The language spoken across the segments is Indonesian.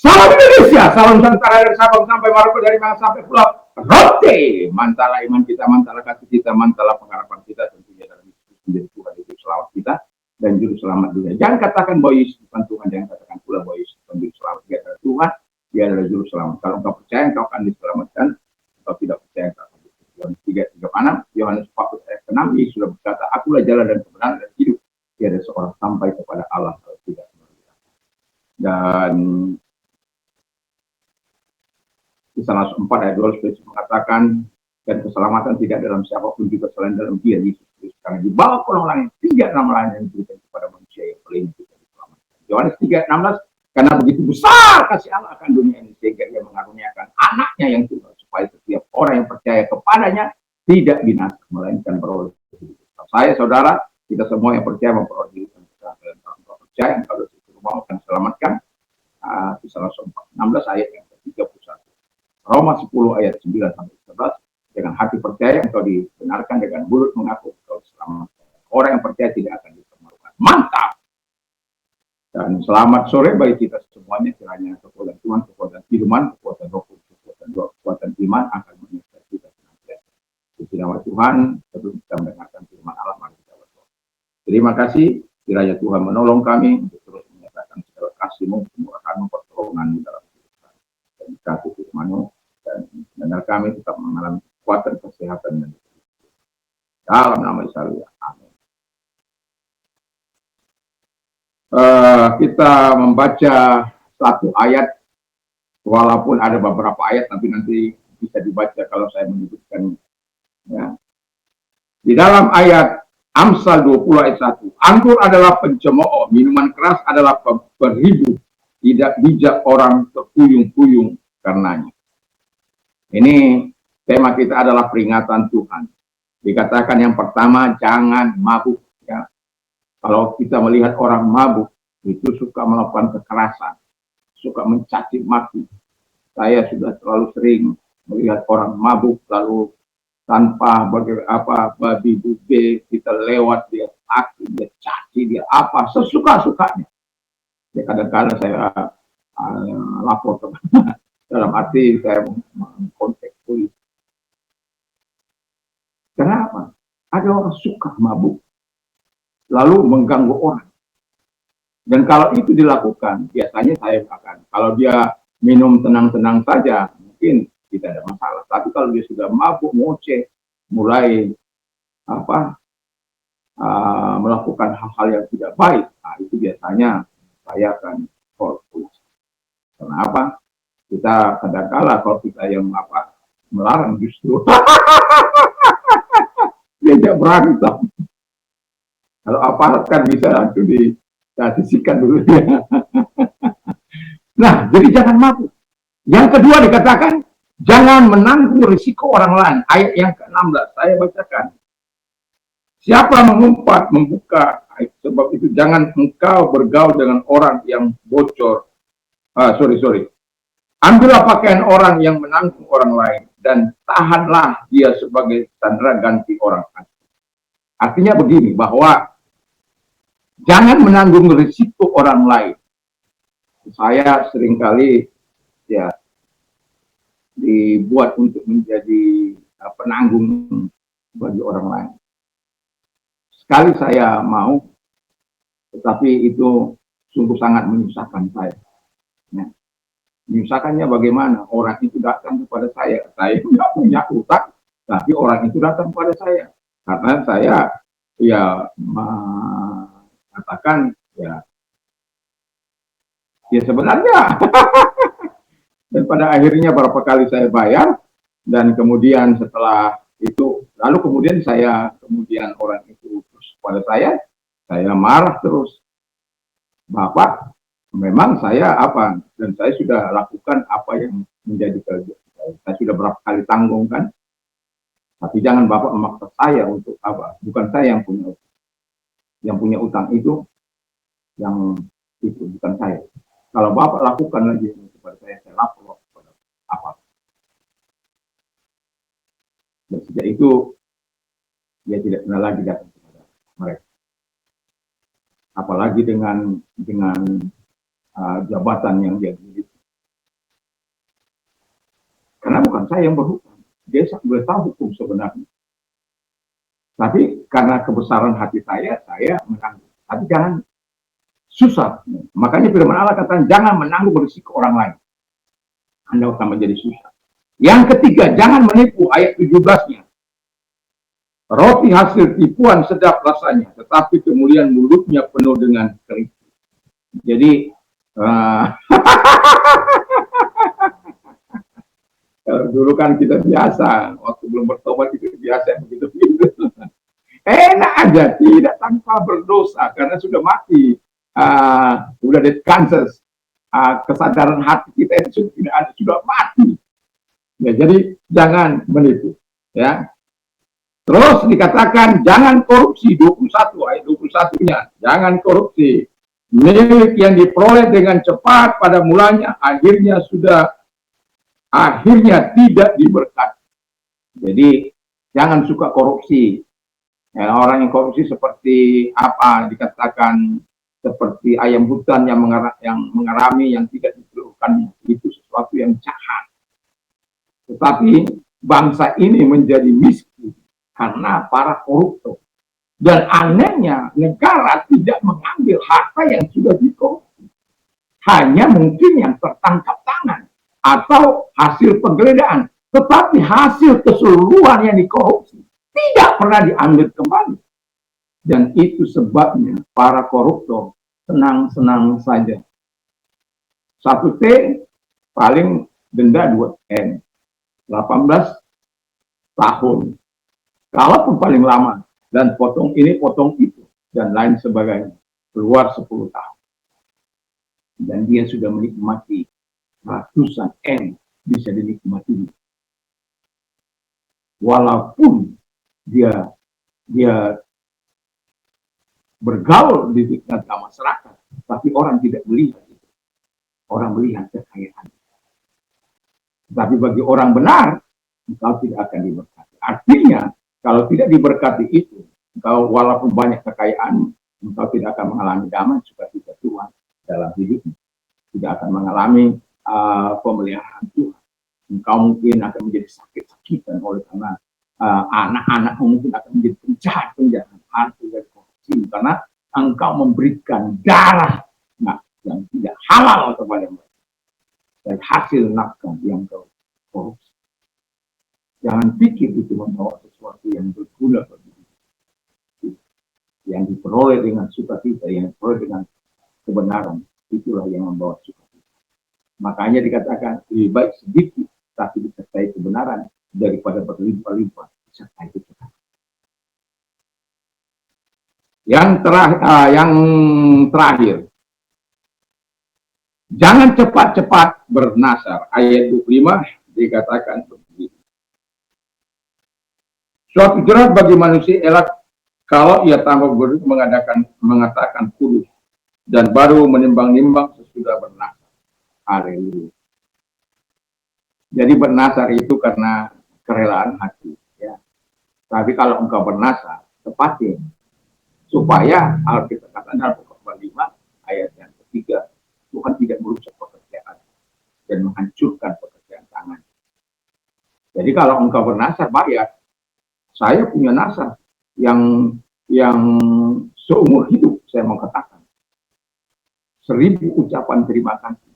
Salam Indonesia, salam Nusantara dari Sabang sampai Maroko, dari Malang sampai Pulau Rote. Mantala iman kita, mantala kasih kita, mantala pengharapan kita tentunya dalam menjadi Tuhan itu selamat kita dan juru selamat dunia. Jangan katakan bahwa Yesus bukan Tuhan, jangan katakan pula bahwa Yesus bukan juru selamat. Dia adalah Tuhan, dia adalah juru selamat. Kalau engkau percaya, engkau akan diselamatkan. Kalau tidak percaya, engkau akan diselamatkan. Yohanes 3:36, Yohanes 4 ayat 6, Yesus sudah berkata, akulah jalan dan kebenaran dan hidup. Tiada seorang sampai kepada Allah kalau tidak melalui aku. Dan Kisah 4 ayat 12 mengatakan, dan keselamatan tidak dalam siapapun juga selain dalam dia, Yesus Kristus. Karena di bawah kolong langit 3 nama lain yang diberikan kepada manusia yang paling kita diselamatkan. Yohanes 3:16, karena begitu besar kasih Allah akan dunia ini sehingga ia mengaruniakan anaknya yang tunggal supaya setiap orang yang percaya kepadanya tidak binasa melainkan beroleh hidup. Saya saudara, kita semua yang percaya memperoleh hidup. Dan kalau percaya kalau itu mau akan selamatkan. Kisah 16 ayat yang ke-31. Roma 10 ayat 9 sampai 11, dengan hati percaya engkau dibenarkan, dengan mulut mengaku engkau selamat. Orang yang percaya tidak akan dipermalukan. Mantap. Dan selamat sore bagi kita semuanya, kiranya kekuatan Tuhan, kekuatan firman, kekuatan roh kudus, kekuatan iman akan menyertai kita senantiasa. Di nama Tuhan, sebelum kita mendengarkan firman Allah, mari kita berdoa. Terima kasih, kiranya Tuhan menolong kami untuk terus menyatakan segala kasih-Mu, kemurahan-Mu, pertolongan di dalam dan kasih firman-Mu, dan benar kami tetap mengalami kekuatan kesehatan dan dalam nama Yesus. Amin. Kita membaca satu ayat, walaupun ada beberapa ayat, tapi nanti bisa dibaca kalau saya menyebutkan. Ya. Di dalam ayat Amsal 20 ayat 1, anggur adalah pencemooh, minuman keras adalah berhibu, tidak bijak orang terkuyung-kuyung karenanya. Ini tema kita adalah peringatan Tuhan. Dikatakan yang pertama, jangan mabuk. Ya. Kalau kita melihat orang mabuk, itu suka melakukan kekerasan, suka mencaci maki. Saya sudah terlalu sering melihat orang mabuk, lalu tanpa babi bube, kita lewat, dia sakit, dia caci, dia apa, sesuka-sukanya. Ya kadang-kadang saya lapor teman. Dalam arti saya mengkontak polisi. Kenapa? Ada orang suka mabuk, lalu mengganggu orang. Dan kalau itu dilakukan, biasanya saya akan, kalau dia minum tenang-tenang saja, mungkin tidak ada masalah. Tapi kalau dia sudah mabuk, ngoceh, mulai melakukan hal-hal yang tidak baik, nah itu biasanya saya akan call polisi. Kenapa? Kita kadang-kala kalau kita yang melarang justru diajak berantem. Kalau aparat kan bisa disisikan dulu ya. Nah, jadi jangan mabuk. Yang kedua dikatakan, jangan menanggung risiko orang lain. Ayat yang ke-16, saya bacakan. Siapa mengumpat, membuka, sebab itu jangan engkau bergaul dengan orang yang bocor. Ambillah pakaian orang yang menanggung orang lain, dan tahanlah dia sebagai sandera ganti orang asing. Artinya begini, bahwa jangan menanggung risiko orang lain. Saya seringkali ya dibuat untuk menjadi penanggung bagi orang lain. Sekali saya mau, tetapi itu sungguh sangat menyusahkan saya. Ya. Menyusahkannya bagaimana? Orang itu datang kepada saya tidak punya utang, tapi orang itu datang kepada saya. Karena saya ya mengatakan ya sebenarnya. Dan pada akhirnya berapa kali saya bayar, dan kemudian setelah itu, lalu kemudian orang itu terus pada saya marah terus. Bapak, memang saya dan saya sudah lakukan apa yang menjadi kewajiban. Saya sudah berapa kali tanggung kan, tapi jangan Bapak memaksa saya untuk bukan saya yang punya utang. Yang punya utang itu bukan saya. Kalau Bapak lakukan lagi kepada saya lapor kepada apa. Dan sejak itu dia tidak pernah lagi datang kepada mereka. Apalagi dengan jabatan yang dia miliki. saya yang berhutang. Dia boleh tahu hukum sebenarnya. Tapi karena kebesaran hati saya menanggung. Tapi jangan susah. Makanya firman Allah katakan, jangan menanggung berisiko orang lain. Anda akan menjadi susah. Yang ketiga, jangan menipu, ayat 17-nya. Roti hasil tipuan sedap rasanya, tetapi kemuliaan mulutnya penuh dengan keriput. Jadi, dulu kan kita biasa, waktu belum bertobat itu biasa begitu-begitu. Enak aja, tidak tanpa berdosa, karena sudah mati. Sudah dead conscious. Kesadaran hati kita itu tidak ada, sudah mati. Ya, jadi jangan menipu. Ya. Terus dikatakan jangan korupsi, 21 ayat 21-nya. Jangan korupsi. Milik yang diperoleh dengan cepat pada mulanya akhirnya tidak diberkati. Jadi jangan suka korupsi. Ya, orang yang korupsi seperti apa dikatakan seperti ayam hutan yang mengerami yang tidak diperlukan, itu sesuatu yang jahat. Tetapi bangsa ini menjadi miskin karena para koruptor. Dan anehnya negara tidak mengambil harta yang sudah dikorupsi. Hanya mungkin yang tertangkap tangan atau hasil penggeledahan. Tetapi hasil keseluruhan yang dikorupsi tidak pernah diambil kembali. Dan itu sebabnya para koruptor senang-senang saja. 1 T paling denda 2 M. 18 tahun. Kalaupun paling lama. Dan potong ini, potong itu. Dan lain sebagainya. Keluar 10 tahun. Dan dia sudah menikmati ratusan M bisa dinikmati. Walaupun dia bergaul di tengah masyarakat, tapi orang tidak melihat itu. Orang melihat kekayaan. Tapi bagi orang benar, engkau tidak akan diberkati. Artinya, kalau tidak diberkati itu, engkau walaupun banyak kekayaan, engkau tidak akan mengalami damai sukacita Tuhan dalam hidupmu. Tidak akan mengalami pemeliharaan Tuhan. Engkau mungkin akan menjadi sakit-sakitan oleh karena anak-anak mungkin akan menjadi penjahat harta dan korupsi karena engkau memberikan darah yang tidak halal kepada mereka dan hasil nafkah yang kau korupsi. Jangan pikir itu membawa sesuatu yang berguna bagi diri. Yang diperoleh dengan sukacita, yang diperoleh dengan kebenaran, itulah yang membawa sukacita. Makanya dikatakan lebih baik sedikit tapi disertai kebenaran daripada berlimpah-limpah disertai kekayaan. Yang terakhir, jangan cepat-cepat bernasar. Ayat 25 dikatakan begini. Suatu jerat bagi manusia elak kalau ia tambah mengatakan kudus dan baru menimbang-nimbang sesudah bernasar. Haleluya. Jadi bernasar itu karena kerelaan hati. Ya. Tapi kalau engkau bernasar, tepatin. Supaya Alkitab katakan dalam Pengkhotbah 5 ayat yang ketiga, Tuhan tidak merusak pekerjaan dan menghancurkan pekerjaan tangan. Jadi kalau engkau bernasar, bayar. Saya punya nasar yang seumur hidup saya mau katakan 1000 ucapan terima kasih,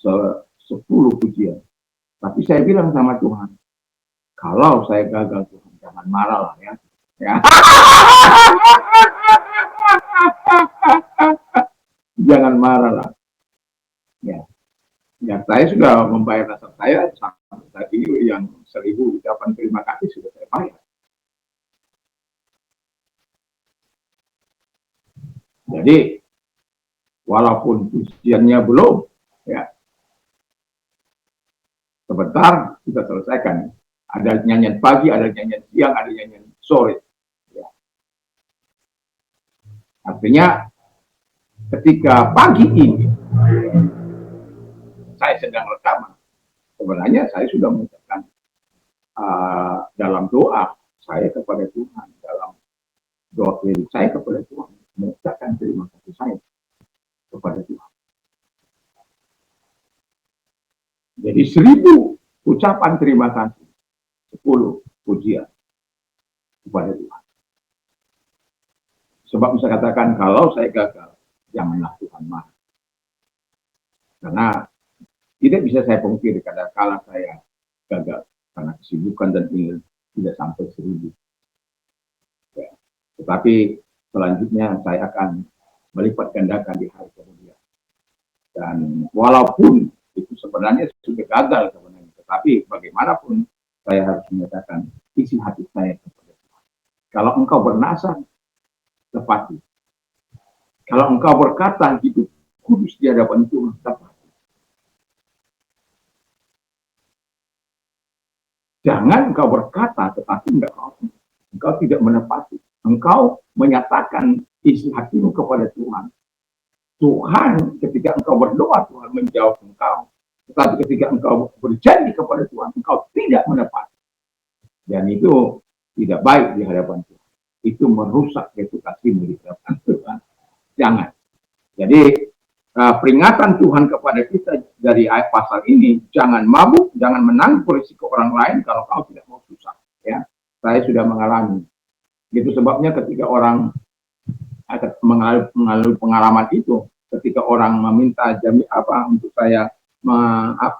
10 pujian. Tapi saya bilang sama Tuhan, kalau saya gagal Tuhan, jangan marah lah ya. Jangan marah lah. Ya, saya sudah membayar nasar saya sampai tadi yang 1000 ucapan terima kasih sudah saya bayar. Jadi walaupun pujiannya belum, ya sebentar kita selesaikan. Ada nyanyian pagi, ada nyanyian siang, ada nyanyian sore. Ya. Artinya ketika pagi ini saya sedang rekaman, sebenarnya saya sudah mengucapkan dalam doa saya kepada Tuhan, dalam doa keliling saya kepada Tuhan, mengucapkan terima kasih saya kepada Tuhan. Jadi 1000 ucapan terima kasih, 10 pujian kepada Tuhan. Sebab bisa katakan kalau saya gagal, janganlah Tuhan marah. Karena tidak bisa saya pungkiri kadang-kala saya gagal karena kesibukan dan ingin tidak sampai 1000. Ya. Tetapi selanjutnya saya akan melipat gandakan di hari kemudian. Dan walaupun itu sebenarnya sudah gagal sebenarnya, tetapi bagaimanapun saya harus menyatakan isi hati saya kepada Tuhan. Kalau engkau bernasar, tepati. Kalau engkau berkata hidup kudus di hadapan Tuhan, tepati. Jangan engkau berkata tetapi engkau tidak menepati. Engkau menyatakan isi hatimu kepada Tuhan. Tuhan ketika engkau berdoa, Tuhan menjawab engkau. Tetapi ketika engkau berjanji kepada Tuhan, engkau tidak menepati. Dan itu tidak baik di hadapan Tuhan. Itu merusak reputasimu di hadapan Tuhan. Jangan. Jadi peringatan Tuhan kepada kita dari ayat pasal ini, jangan mabuk, jangan menanggung risiko orang lain kalau kau tidak mau susah. Ya, saya sudah mengalami. Itu sebabnya ketika orang mengalami pengalaman itu, ketika orang meminta untuk saya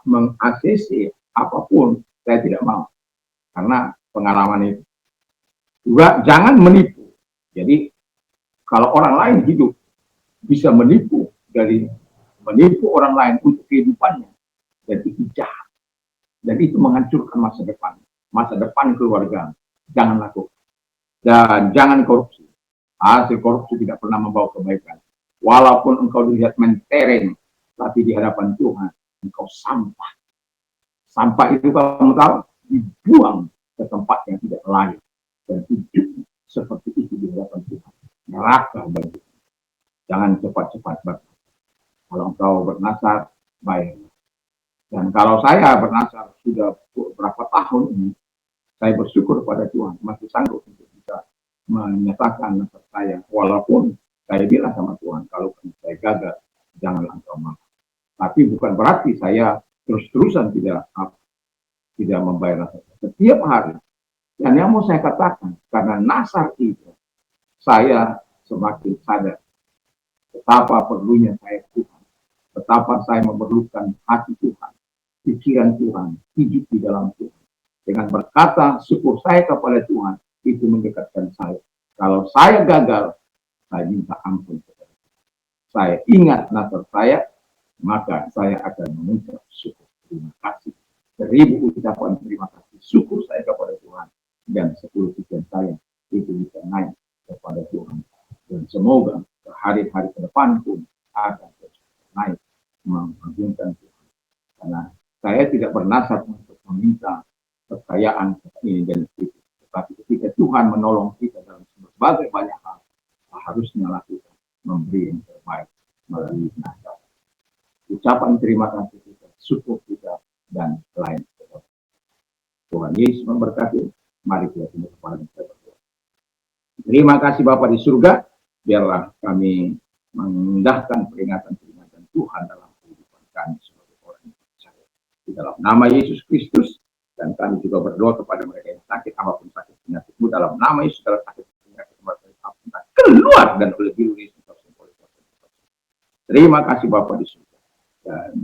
meng-ACC apapun, saya tidak mau karena pengalaman itu. Juga jangan menipu. Jadi kalau orang lain hidup bisa menipu orang lain untuk kehidupannya, dan itu jahat, dan itu menghancurkan masa depan keluarga. Jangan lakukan, dan jangan korupsi. Hasil korupsi tidak pernah membawa kebaikan. Walaupun engkau dilihat mentereng, tapi di hadapan Tuhan engkau sampah. Sampah itu kamu tahu dibuang ke tempat yang tidak layak, dan hidup seperti itu di hadapan Tuhan. Neraka bagi. Jangan cepat-cepat berkata. Kalau engkau bernasar, baik. Dan kalau saya bernasar sudah beberapa tahun ini, saya bersyukur pada Tuhan masih sanggup untuk bisa menyatakan nasar saya. Walaupun saya bilang sama Tuhan, kalau saya gagal, janganlah engkau marah. Tapi bukan berarti saya terus-terusan tidak membayar nasar. Setiap hari. Dan yang mau saya katakan, karena nasar itu, saya semakin sadar betapa perlunya saya Tuhan. Betapa saya memerlukan hati Tuhan, pikiran Tuhan, hidup di dalam Tuhan. Dengan berkata syukur saya kepada Tuhan, itu mendekatkan saya. Kalau saya gagal, saya minta ampun kepada Tuhan. Saya ingat nasar saya, maka saya akan mengucap syukur. Terima kasih. 1000 ucapan terima kasih. Syukur saya kepada Tuhan. Dan 10 pikiran saya itu bisa naik kepada Tuhan. Dan semoga hari-hari ke depan pun akan naik mengagungkan Tuhan. Karena saya tidak bernasar untuk meminta kekayaan ini dan itu. Tetapi ketika Tuhan menolong kita dalam berbagai banyak hal, harusnya lakukan memberi yang terbaik melalui nasar. Ucapan terima kasih kita, syukur kita, dan lain sebagainya. Tuhan Yesus memberkati. Mari kita tunduk kepala kita berdoa. Terima kasih Bapa di surga, biarlah kami mengindahkan peringatan-peringatan Tuhan dalam kehidupan kami sebagai orang yang percaya. Di dalam nama Yesus Kristus, dan kami juga berdoa kepada mereka yang sakit, apapun sakit penyakitmu, dalam nama Yesus, dalam sakit penyakit apapun keluar dan oleh biru Yesus. Terima kasih Bapa di surga. Dan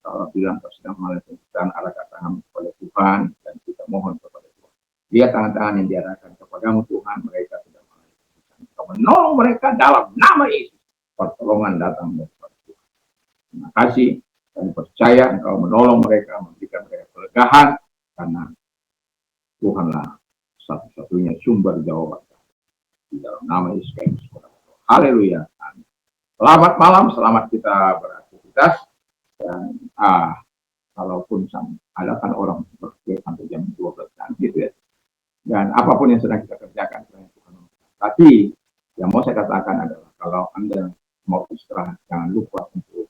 kalau bilang kau sedang melakukan arah kata kepada Tuhan, dan kita mohon kepada Tuhan. Lihat tangan-tangan yang diarahkan kepadamu Tuhan, mereka sudah melakukan. Kau menolong mereka dalam nama Yesus. Pertolongan datang dari Tuhan. Terima kasih. Kami percaya Engkau menolong mereka, memberikan mereka kelegahan, karena Tuhanlah satu-satunya sumber jawaban. Di dalam nama Yesus Kristus. Haleluya. Amin. Selamat malam, selamat kita beraktivitas. Dan kalaupun ada kan orang bekerja sampai jam 12 gitu ya. Dan apapun yang sedang kita kerjakan, Tuhan. Tapi yang mau saya katakan adalah kalau Anda mau istirahat, jangan lupa untuk